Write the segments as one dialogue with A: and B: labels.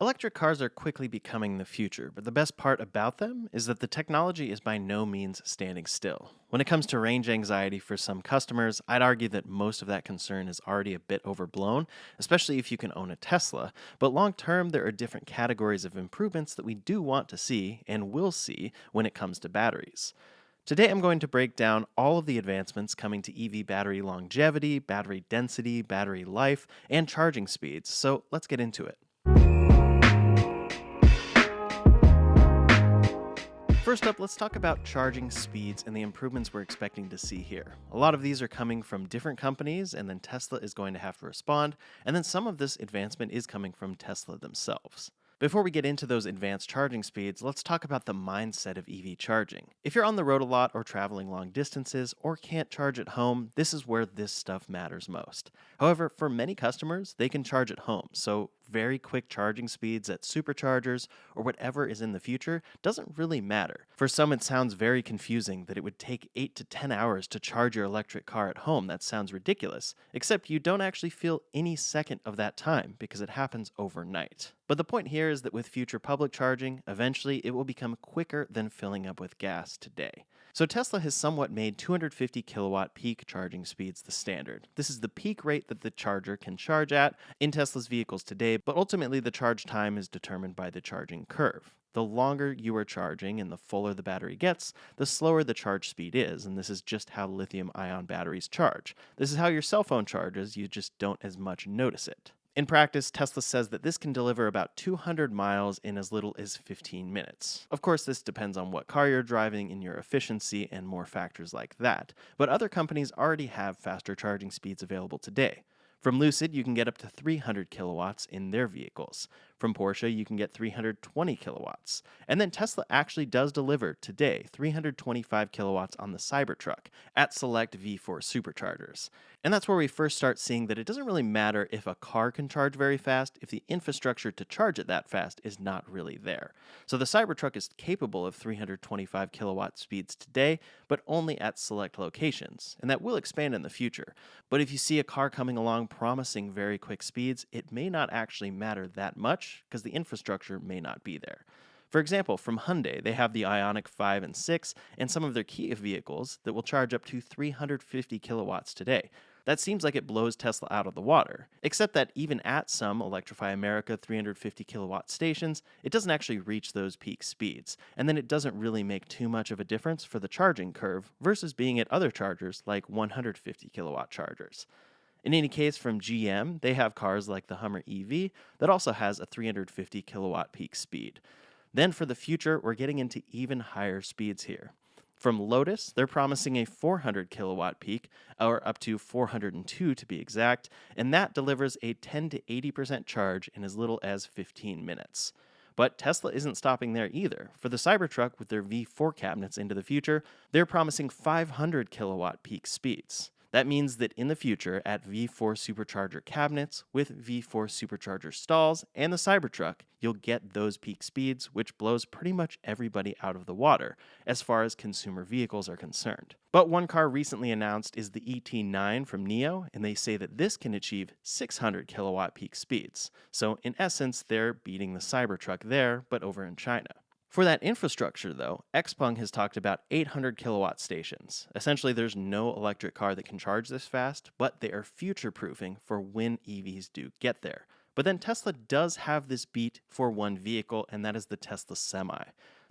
A: Electric cars are quickly becoming the future, but the best part about them is that the technology is by no means standing still. When it comes to range anxiety for some customers, I'd argue that most of that concern is already a bit overblown, especially if you can own a Tesla. But long term, there are different categories of improvements that we do want to see and will see when it comes to batteries. Today, I'm going to break down all of the advancements coming to EV battery longevity, battery density, battery life, and charging speeds, so let's get into it. First up, let's talk about charging speeds and the improvements we're expecting to see here. A lot of these are coming from different companies, and then Tesla is going to have to respond, and then some of this advancement is coming from Tesla themselves. Before we get into those advanced charging speeds, let's talk about the mindset of EV charging. If you're on the road a lot or traveling long distances or can't charge at home, this is where this stuff matters most. However, for many customers, they can charge at home, so very quick charging speeds at superchargers or whatever is in the future doesn't really matter. For some, it sounds very confusing that it would take 8 to 10 hours to charge your electric car at home. That sounds ridiculous, except you don't actually feel any second of that time because it happens overnight. But the point here is that with future public charging, eventually it will become quicker than filling up with gas today. So Tesla has somewhat made 250 kilowatt peak charging speeds the standard. This is the peak rate that the charger can charge at in Tesla's vehicles today, but ultimately the charge time is determined by the charging curve. The longer you are charging and the fuller the battery gets, the slower the charge speed is, and this is just how lithium-ion batteries charge. This is how your cell phone charges, you just don't as much notice it. In practice, Tesla says that this can deliver about 200 miles in as little as 15 minutes. Of course, this depends on what car you're driving and your efficiency and more factors like that, but other companies already have faster charging speeds available today. From Lucid, you can get up to 300 kilowatts in their vehicles. From Porsche, you can get 320 kilowatts. And then Tesla actually does deliver today 325 kilowatts on the Cybertruck at select V4 superchargers. And that's where we first start seeing that it doesn't really matter if a car can charge very fast if the infrastructure to charge it that fast is not really there. So the Cybertruck is capable of 325 kilowatt speeds today, but only at select locations, and that will expand in the future. But if you see a car coming along promising very quick speeds, it may not actually matter that much because the infrastructure may not be there. For example, from Hyundai, they have the Ioniq 5 and 6 and some of their Kia vehicles that will charge up to 350 kilowatts today. That seems like it blows Tesla out of the water, except that even at some Electrify America 350 kilowatt stations, it doesn't actually reach those peak speeds, and then it doesn't really make too much of a difference for the charging curve versus being at other chargers like 150 kilowatt chargers. In any case, from GM, they have cars like the Hummer EV that also has a 350 kilowatt peak speed. Then for the future, we're getting into even higher speeds here. From Lotus, they're promising a 400 kilowatt peak, or up to 402 to be exact, and that delivers a 10 to 80% charge in as little as 15 minutes. But Tesla isn't stopping there either. For the Cybertruck with their V4 cabinets into the future, they're promising 500 kilowatt peak speeds. That means that in the future, at V4 supercharger cabinets, with V4 supercharger stalls, and the Cybertruck, you'll get those peak speeds, which blows pretty much everybody out of the water, as far as consumer vehicles are concerned. But one car recently announced is the ET9 from NIO, and they say that this can achieve 600 kilowatt peak speeds. So in essence, they're beating the Cybertruck there, but over in China. For that infrastructure, though, Xpeng has talked about 800 kilowatt stations. Essentially, there's no electric car that can charge this fast, but they are future-proofing for when EVs do get there. But then Tesla does have this beat for one vehicle, and that is the Tesla Semi.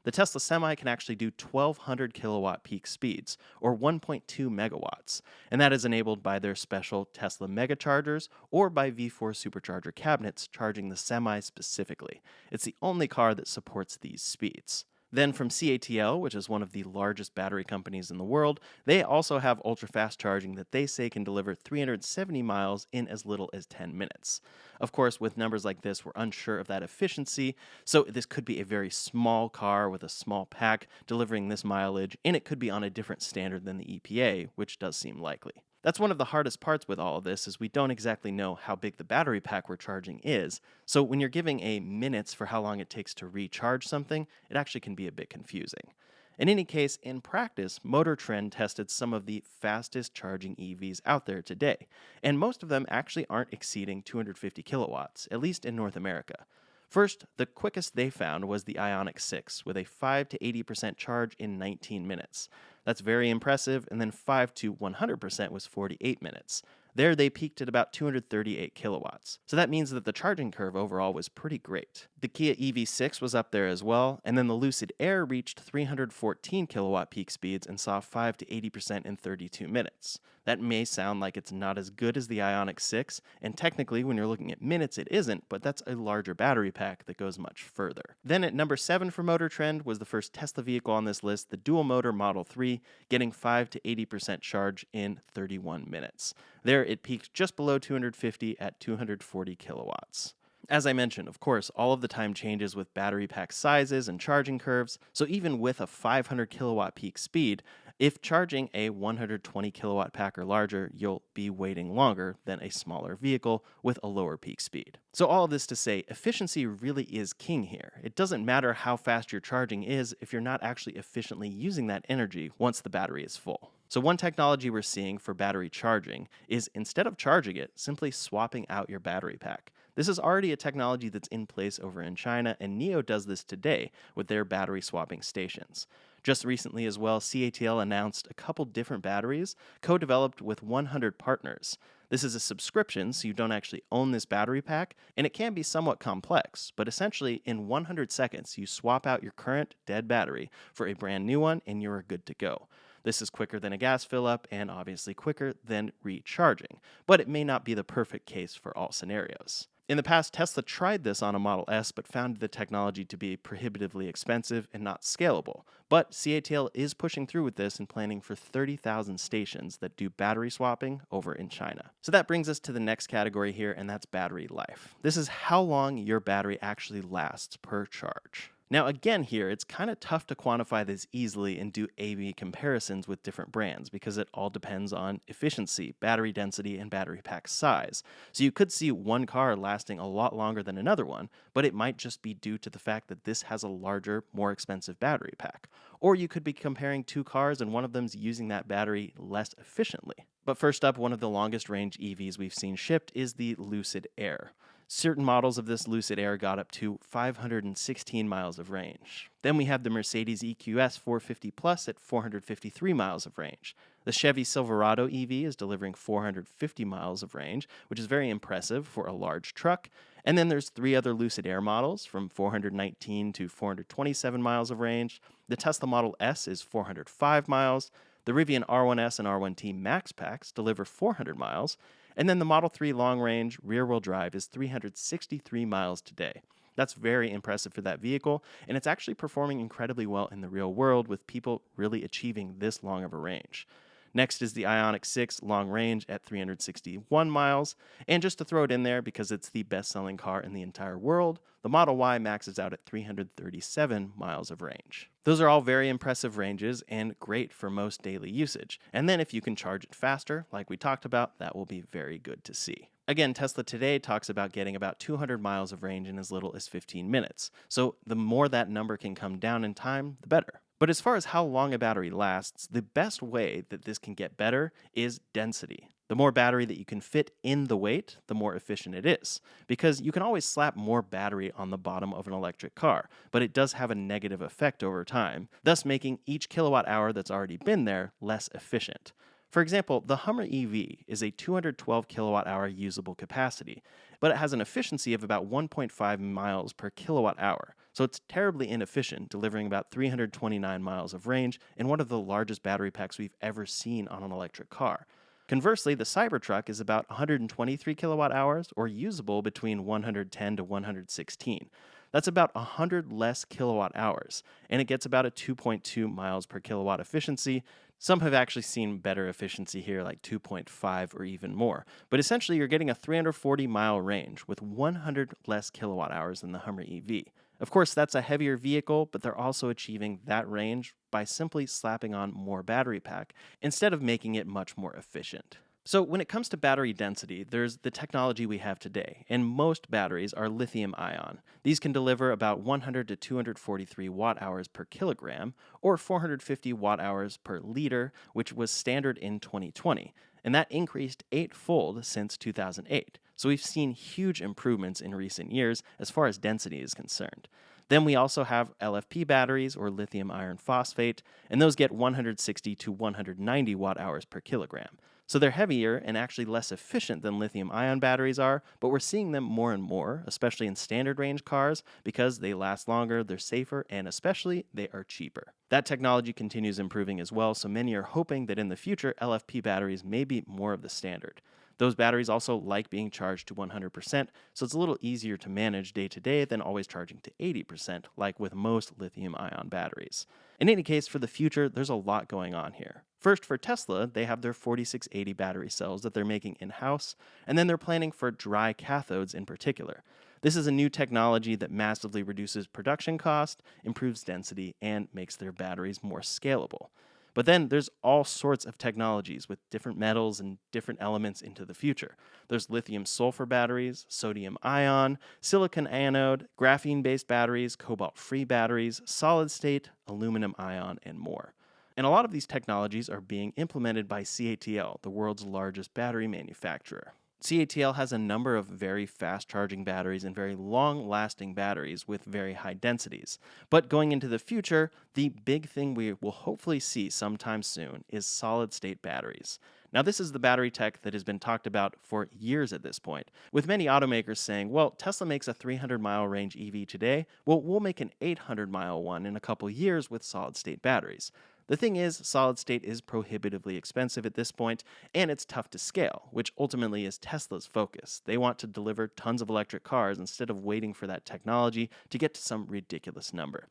A: The Tesla Semi can actually do 1200 kilowatt peak speeds, or 1.2 megawatts, and that is enabled by their special Tesla Mega Chargers or by V4 supercharger cabinets charging the Semi specifically. It's the only car that supports these speeds. Then from CATL, which is one of the largest battery companies in the world, they also have ultra-fast charging that they say can deliver 370 miles in as little as 10 minutes. Of course, with numbers like this, we're unsure of that efficiency, so this could be a very small car with a small pack delivering this mileage, and it could be on a different standard than the EPA, which does seem likely. That's one of the hardest parts with all of this is we don't exactly know how big the battery pack we're charging is, so when you're giving a minutes for how long it takes to recharge something, it actually can be a bit confusing. In any case, in practice, Motor Trend tested some of the fastest charging EVs out there today, and most of them actually aren't exceeding 250 kilowatts, at least in North America. First, the quickest they found was the Ioniq 6 with a 5 to 80% charge in 19 minutes. That's very impressive, and then 5 to 100% was 48 minutes. There, they peaked at about 238 kilowatts. So that means that the charging curve overall was pretty great. The Kia EV6 was up there as well, and then the Lucid Air reached 314 kilowatt peak speeds and saw 5 to 80% in 32 minutes. That may sound like it's not as good as the Ioniq 6, and technically when you're looking at minutes it isn't, but that's a larger battery pack that goes much further. Then at number 7 for motor trend was the first Tesla vehicle on this list, the dual motor Model 3, getting 5 to 80% charge in 31 minutes. There, it peaked just below 250 at 240 kilowatts. As I mentioned, of course, all of the time changes with battery pack sizes and charging curves, so even with a 500 kilowatt peak speed, if charging a 120 kilowatt pack or larger, you'll be waiting longer than a smaller vehicle with a lower peak speed. So all of this to say, efficiency really is king here. It doesn't matter how fast your charging is if you're not actually efficiently using that energy once the battery is full. So one technology we're seeing for battery charging is instead of charging it, simply swapping out your battery pack. This is already a technology that's in place over in China, and NIO does this today with their battery swapping stations. Just recently as well, CATL announced a couple different batteries co-developed with 100 partners. This is a subscription, so you don't actually own this battery pack, and it can be somewhat complex, but essentially in 100 seconds, you swap out your current dead battery for a brand new one, and you're good to go. This is quicker than a gas fill-up and obviously quicker than recharging, but it may not be the perfect case for all scenarios. In the past, Tesla tried this on a Model S, but found the technology to be prohibitively expensive and not scalable. But CATL is pushing through with this and planning for 30,000 stations that do battery swapping over in China. So that brings us to the next category here, and that's battery life. This is how long your battery actually lasts per charge. Now again here, it's kind of tough to quantify this easily and do A/B comparisons with different brands because it all depends on efficiency, battery density, and battery pack size. So you could see one car lasting a lot longer than another one, but it might just be due to the fact that this has a larger, more expensive battery pack. Or you could be comparing two cars and one of them's using that battery less efficiently. But first up, one of the longest range EVs we've seen shipped is the Lucid Air. Certain models of this Lucid Air got up to 516 miles of range. Then we have the Mercedes EQS 450 Plus at 453 miles of range. The Chevy Silverado EV is delivering 450 miles of range, which is very impressive for a large truck. And then there's 3 other Lucid Air models from 419 to 427 miles of range. The Tesla Model S is 405 miles. The Rivian R1S and R1T Max Packs deliver 400 miles. And then the Model 3 long range rear-wheel drive is 363 miles today. That's very impressive for that vehicle, and it's actually performing incredibly well in the real world with people really achieving this long of a range. Next is the Ioniq 6 long range at 361 miles, and just to throw it in there because it's the best-selling car in the entire world, the Model Y maxes out at 337 miles of range. Those are all very impressive ranges and great for most daily usage, and then if you can charge it faster, like we talked about, that will be very good to see. Again, Tesla today talks about getting about 200 miles of range in as little as 15 minutes, so the more that number can come down in time, the better. But as far as how long a battery lasts, the best way that this can get better is density. The more battery that you can fit in the weight, the more efficient it is. Because you can always slap more battery on the bottom of an electric car, but it does have a negative effect over time, thus making each kilowatt hour that's already been there less efficient. For example, the Hummer EV is a 212 kilowatt hour usable capacity, but it has an efficiency of about 1.5 miles per kilowatt hour. So it's terribly inefficient, delivering about 329 miles of range in one of the largest battery packs we've ever seen on an electric car. Conversely, the Cybertruck is about 123 kilowatt hours, or usable between 110 to 116. That's about 100 less kilowatt hours, and it gets about a 2.2 miles per kilowatt efficiency. Some have actually seen better efficiency here, like 2.5 or even more. But essentially, you're getting a 340-mile range with 100 less kilowatt hours than the Hummer EV. Of course, that's a heavier vehicle, but they're also achieving that range by simply slapping on more battery pack instead of making it much more efficient. So when it comes to battery density, there's the technology we have today, and most batteries are lithium-ion. These can deliver about 100 to 243 watt-hours per kilogram, or 450 watt-hours per liter, which was standard in 2020, and that increased 8-fold since 2008. So we've seen huge improvements in recent years as far as density is concerned. Then we also have LFP batteries, or lithium iron phosphate, and those get 160 to 190 watt hours per kilogram. So they're heavier and actually less efficient than lithium ion batteries are, but we're seeing them more and more, especially in standard range cars, because they last longer, they're safer, and especially they are cheaper. That technology continues improving as well, so many are hoping that in the future, LFP batteries may be more of the standard. Those batteries also like being charged to 100%, so it's a little easier to manage day to day than always charging to 80%, like with most lithium ion batteries. In any case, for the future, there's a lot going on here. First, for Tesla, they have their 4680 battery cells that they're making in-house, and then they're planning for dry cathodes in particular. This is a new technology that massively reduces production cost, improves density, and makes their batteries more scalable. But then there's all sorts of technologies with different metals and different elements into the future. There's lithium sulfur batteries, sodium ion, silicon anode, graphene-based batteries, cobalt-free batteries, solid state, aluminum ion, and more. And a lot of these technologies are being implemented by CATL, the world's largest battery manufacturer. CATL has a number of very fast charging batteries and very long lasting batteries with very high densities. But going into the future, the big thing we will hopefully see sometime soon is solid state batteries. Now, this is the battery tech that has been talked about for years at this point, with many automakers saying, well, Tesla makes a 300-mile range EV today, well, we'll make an 800-mile one in a couple years with solid state batteries. The thing is, solid state is prohibitively expensive at this point, and it's tough to scale, which ultimately is Tesla's focus. They want to deliver tons of electric cars instead of waiting for that technology to get to some ridiculous number.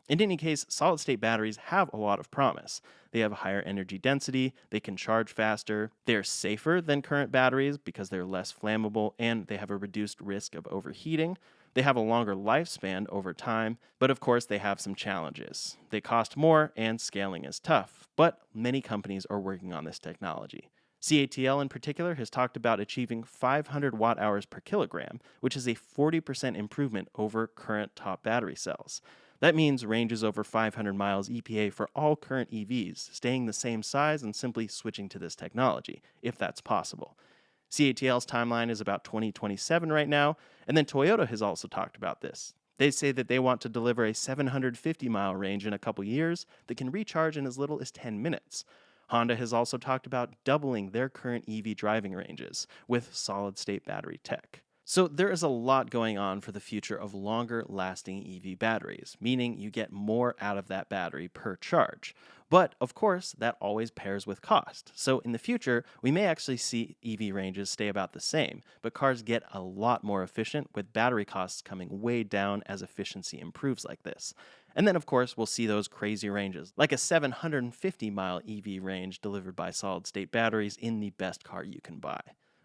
A: In any case, solid state batteries have a lot of promise. They have a higher energy density, they can charge faster, they're safer than current batteries because they're less flammable, and they have a reduced risk of overheating. They have a longer lifespan over time, but of course they have some challenges. They cost more and scaling is tough, but many companies are working on this technology. CATL in particular has talked about achieving 500 watt hours per kilogram, which is a 40% improvement over current top battery cells. That means ranges over 500 miles EPA for all current EVs, staying the same size and simply switching to this technology, if that's possible. CATL's timeline is about 2027 right now, and then Toyota has also talked about this. They say that they want to deliver a 750-mile range in a couple years that can recharge in as little as 10 minutes. Honda has also talked about doubling their current EV driving ranges with solid-state battery tech. So there is a lot going on for the future of longer-lasting EV batteries, meaning you get more out of that battery per charge. But, of course, that always pairs with cost. So in the future, we may actually see EV ranges stay about the same, but cars get a lot more efficient with battery costs coming way down as efficiency improves like this. And then, of course, we'll see those crazy ranges, like a 750-mile EV range delivered by solid-state batteries in the best car you can buy.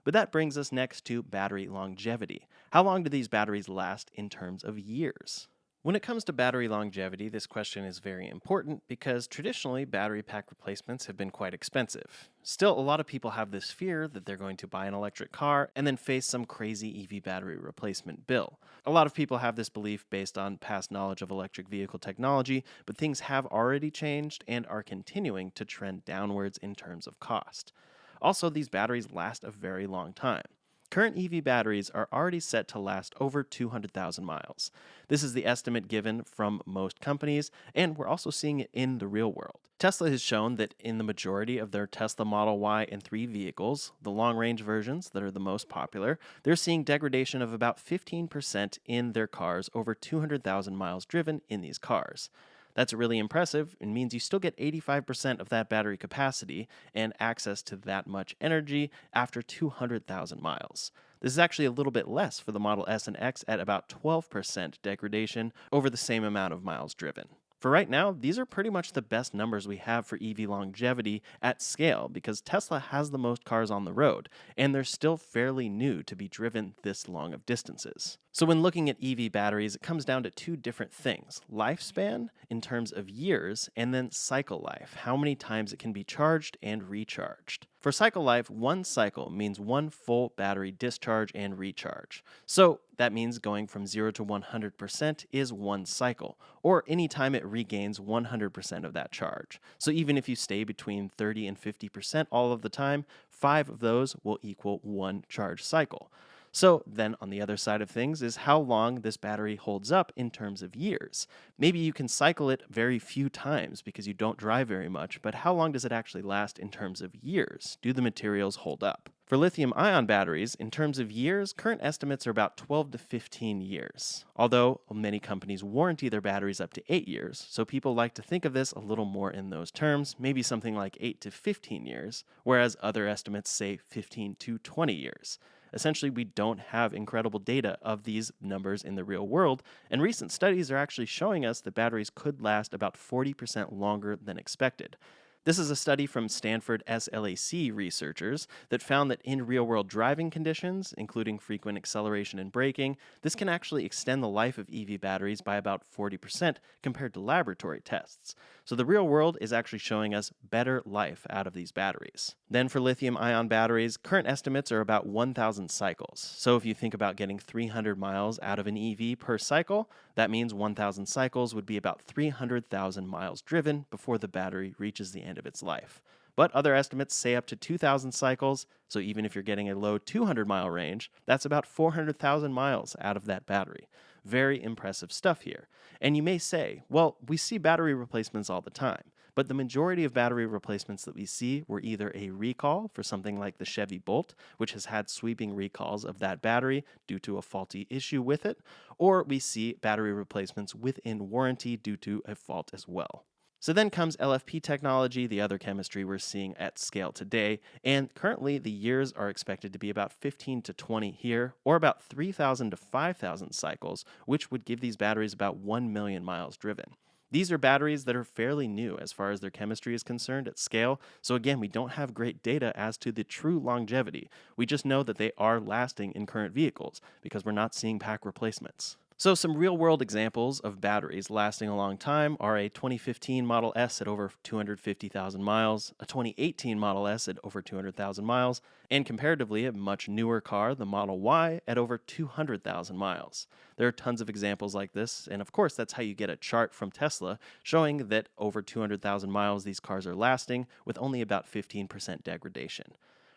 A: But that brings us next to battery longevity. How long do these batteries last in terms of years? When it comes to battery longevity, this question is very important because traditionally battery pack replacements have been quite expensive. Still, a lot of people have this fear that they're going to buy an electric car and then face some crazy EV battery replacement bill. A lot of people have this belief based on past knowledge of electric vehicle technology, but things have already changed and are continuing to trend downwards in terms of cost. Also, these batteries last a very long time. Current EV batteries are already set to last over 200,000 miles. This is the estimate given from most companies, and we're also seeing it in the real world. Tesla has shown that in the majority of their Tesla Model Y and 3 vehicles, the long-range versions that are the most popular, they're seeing degradation of about 15% in their cars over 200,000 miles driven in these cars. That's really impressive and means you still get 85% of that battery capacity and access to that much energy after 200,000 miles. This is actually a little bit less for the Model S and X at about 12% degradation over the same amount of miles driven. For right now, these are pretty much the best numbers we have for EV longevity at scale because Tesla has the most cars on the road, and they're still fairly new to be driven this long of distances. So when looking at EV batteries, it comes down to two different things: lifespan in terms of years, and then cycle life, how many times it can be charged and recharged. For cycle life, one cycle means one full battery discharge and recharge. So that means going from 0 to 100% is one cycle, or any time it regains 100% of that charge. So even if you stay between 30 and 50% all of the time, 5 of those will equal one charge cycle. So then on the other side of things is how long this battery holds up in terms of years. Maybe you can cycle it very few times because you don't drive very much, but how long does it actually last in terms of years? Do the materials hold up? For lithium ion batteries, in terms of years, current estimates are about 12 to 15 years. Although many companies warranty their batteries up to 8 years, so people like to think of this a little more in those terms, maybe something like 8 to 15 years, whereas other estimates say 15 to 20 years. Essentially, we don't have incredible data of these numbers in the real world, and recent studies are actually showing us that batteries could last about 40% longer than expected. This is a study from Stanford SLAC researchers that found that in real world driving conditions, including frequent acceleration and braking, this can actually extend the life of EV batteries by about 40% compared to laboratory tests. So the real world is actually showing us better life out of these batteries. Then for lithium ion batteries, current estimates are about 1,000 cycles. So if you think about getting 300 miles out of an EV per cycle, that means 1,000 cycles would be about 300,000 miles driven before the battery reaches the end of its life. But other estimates say up to 2,000 cycles, so even if you're getting a low 200-mile range, that's about 400,000 miles out of that battery. Very impressive stuff here. And you may say, well, we see battery replacements all the time, but the majority of battery replacements that we see were either a recall for something like the Chevy Bolt, which has had sweeping recalls of that battery due to a faulty issue with it, or we see battery replacements within warranty due to a fault as well. So then comes LFP technology, the other chemistry we're seeing at scale today, and currently the years are expected to be about 15 to 20 here, or about 3,000 to 5,000 cycles, which would give these batteries about 1 million miles driven. These are batteries that are fairly new as far as their chemistry is concerned at scale, so again, we don't have great data as to the true longevity. We just know that they are lasting in current vehicles, because we're not seeing pack replacements. So some real-world examples of batteries lasting a long time are a 2015 Model S at over 250,000 miles, a 2018 Model S at over 200,000 miles, and comparatively a much newer car, the Model Y, at over 200,000 miles. There are tons of examples like this, and of course that's how you get a chart from Tesla showing that over 200,000 miles these cars are lasting with only about 15% degradation.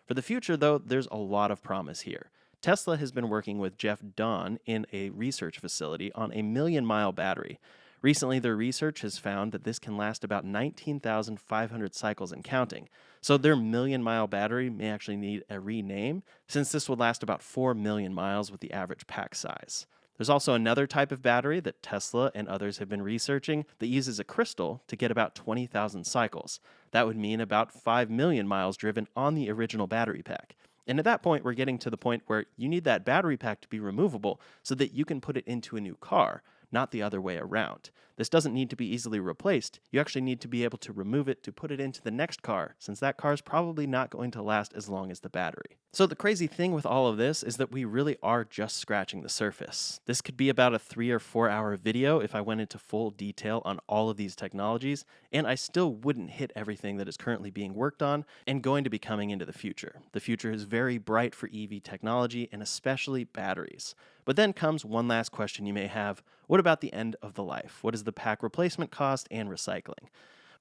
A: For the future, though, there's a lot of promise here. Tesla has been working with Jeff Dahn in a research facility on a 1,000,000-mile battery. Recently, their research has found that this can last about 19,500 cycles and counting. So their 1,000,000-mile battery may actually need a rename, since this would last about 4 million miles with the average pack size. There's also another type of battery that Tesla and others have been researching that uses a crystal to get about 20,000 cycles. That would mean about 5 million miles driven on the original battery pack. And at that point, we're getting to the point where you need that battery pack to be removable so that you can put it into a new car, not the other way around. This doesn't need to be easily replaced. You actually need to be able to remove it to put it into the next car, since that car is probably not going to last as long as the battery. So the crazy thing with all of this is that we really are just scratching the surface. This could be about a 3 or 4 hour video if I went into full detail on all of these technologies, and I still wouldn't hit everything that is currently being worked on and going to be coming into the future. The future is very bright for EV technology and especially batteries. But then comes one last question you may have. What about the end of the life? What is the pack replacement cost and recycling?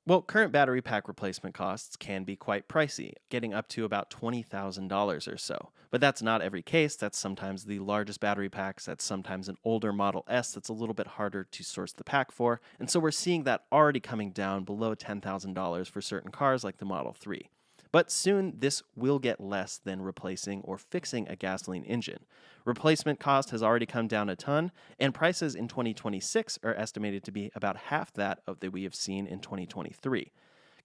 A: Well, current battery pack replacement costs can be quite pricey, getting up to about $20,000 or so. But that's not every case. That's sometimes the largest battery packs. That's sometimes an older Model S that's a little bit harder to source the pack for. And so we're seeing that already coming down below $10,000 for certain cars like the Model 3. But soon, this will get less than replacing or fixing a gasoline engine. Replacement cost has already come down a ton, and prices in 2026 are estimated to be about half that of that we have seen in 2023.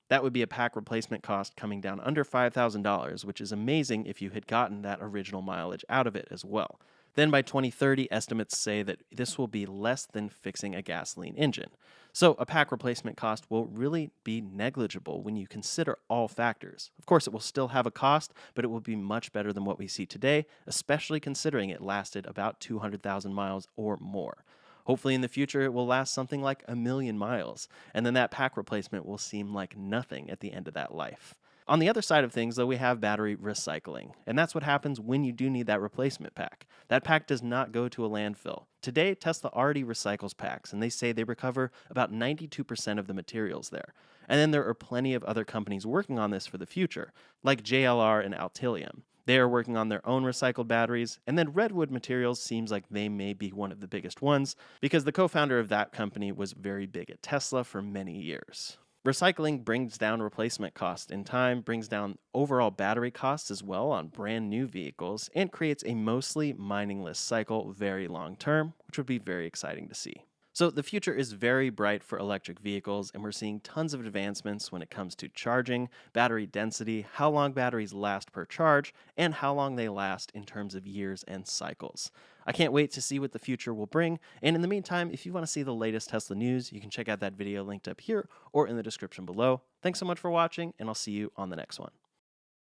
A: That would be a pack replacement cost coming down under $5,000, which is amazing if you had gotten that original mileage out of it as well. Then by 2030, estimates say that this will be less than fixing a gasoline engine. So a pack replacement cost will really be negligible when you consider all factors. Of course, it will still have a cost, but it will be much better than what we see today, especially considering it lasted about 200,000 miles or more. Hopefully in the future it will last something like 1,000,000 miles, and then that pack replacement will seem like nothing at the end of that life. On the other side of things, though, we have battery recycling, and that's what happens when you do need that replacement pack. That pack does not go to a landfill. Today, Tesla already recycles packs, and they say they recover about 92% of the materials there. And then there are plenty of other companies working on this for the future, like JLR and Altilium. They are working on their own recycled batteries, and then Redwood Materials seems like they may be one of the biggest ones because the co founder of that company was very big at Tesla for many years. Recycling brings down replacement cost in time, brings down overall battery costs as well on brand new vehicles, and creates a mostly miningless cycle very long term, which would be very exciting to see. So the future is very bright for electric vehicles, and we're seeing tons of advancements when it comes to charging, battery density, how long batteries last per charge, and how long they last in terms of years and cycles. I can't wait to see what the future will bring, and in the meantime, if you want to see the latest Tesla news, you can check out that video linked up here or in the description below. Thanks so much for watching, and I'll see you on the next one.